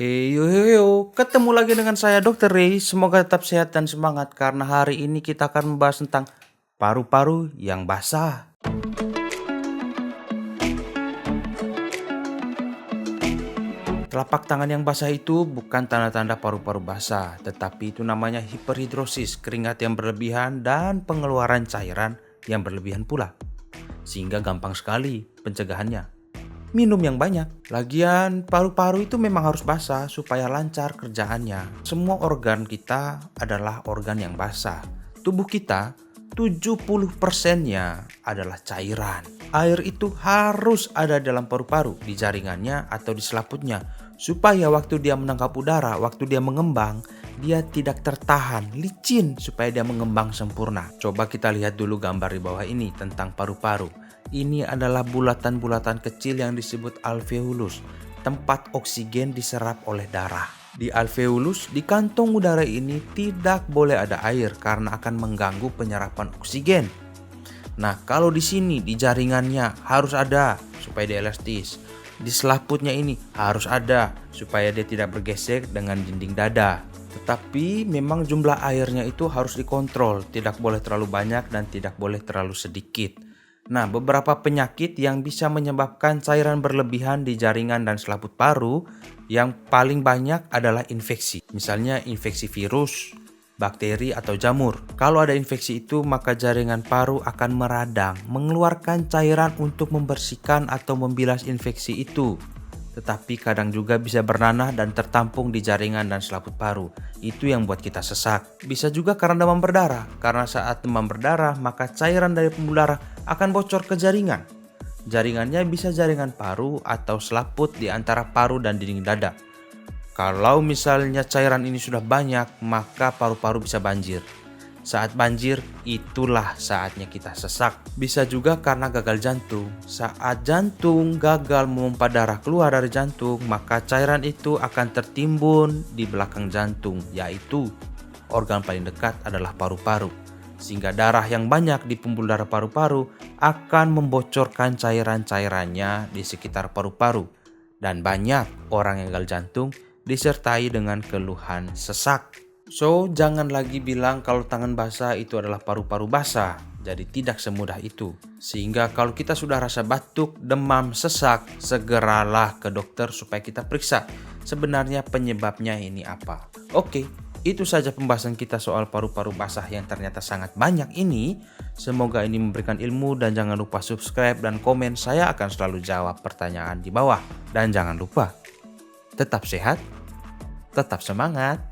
Hey yo yo yo, ketemu lagi dengan saya Dr. Ray. Semoga tetap sehat dan semangat karena hari ini kita akan membahas tentang paru-paru yang basah. Telapak tangan yang basah itu bukan tanda-tanda paru-paru basah, tetapi itu namanya hiperhidrosis, keringat yang berlebihan dan pengeluaran cairan yang berlebihan pula. Sehingga gampang sekali pencegahannya. Minum yang banyak. Lagian paru-paru itu memang harus basah supaya lancar kerjaannya. Semua organ kita adalah organ yang basah. Tubuh kita 70%-nya adalah cairan. Air itu harus ada dalam paru-paru, di jaringannya atau di selaputnya, supaya waktu dia menangkap udara, waktu dia mengembang, dia tidak tertahan, licin supaya dia mengembang sempurna. Coba kita lihat dulu gambar di bawah ini tentang paru-paru. Ini adalah bulatan-bulatan kecil yang disebut alveolus, tempat oksigen diserap oleh darah. Di alveolus, di kantong udara ini tidak boleh ada air karena akan mengganggu penyerapan oksigen. Nah, kalau di sini di jaringannya harus ada supaya dia elastis. Di selaputnya ini harus ada supaya dia tidak bergesek dengan dinding dada. Tetapi memang jumlah airnya itu harus dikontrol, tidak boleh terlalu banyak dan tidak boleh terlalu sedikit. Nah, beberapa penyakit yang bisa menyebabkan cairan berlebihan di jaringan dan selaput paru yang paling banyak adalah infeksi. Misalnya infeksi virus, bakteri atau jamur. Kalau ada infeksi itu, maka jaringan paru akan meradang, mengeluarkan cairan untuk membersihkan atau membilas infeksi itu. Tetapi kadang juga bisa bernanah dan tertampung di jaringan dan selaput paru. Itu yang buat kita sesak. Bisa juga karena demam berdarah. Karena saat demam berdarah, maka cairan dari pembuluh darah akan bocor ke jaringan. Jaringannya bisa jaringan paru atau selaput di antara paru dan dinding dada. Kalau misalnya cairan ini sudah banyak, maka paru-paru bisa banjir. Saat banjir, itulah saatnya kita sesak. Bisa juga karena gagal jantung. Saat jantung gagal memompa darah keluar dari jantung, maka cairan itu akan tertimbun di belakang jantung, yaitu organ paling dekat adalah paru-paru. Sehingga darah yang banyak di pembuluh darah paru-paru akan membocorkan cairan-cairannya di sekitar paru-paru. Dan banyak orang yang gagal jantung disertai dengan keluhan sesak. So, jangan lagi bilang kalau tangan basah itu adalah paru-paru basah. Jadi tidak semudah itu. Sehingga kalau kita sudah rasa batuk, demam, sesak, segeralah ke dokter supaya kita periksa sebenarnya penyebabnya ini apa. Oke, itu saja pembahasan kita soal paru-paru basah yang ternyata sangat banyak ini. Semoga ini memberikan ilmu dan jangan lupa subscribe dan komen. Saya akan selalu jawab pertanyaan di bawah. Dan jangan lupa, tetap sehat, tetap semangat.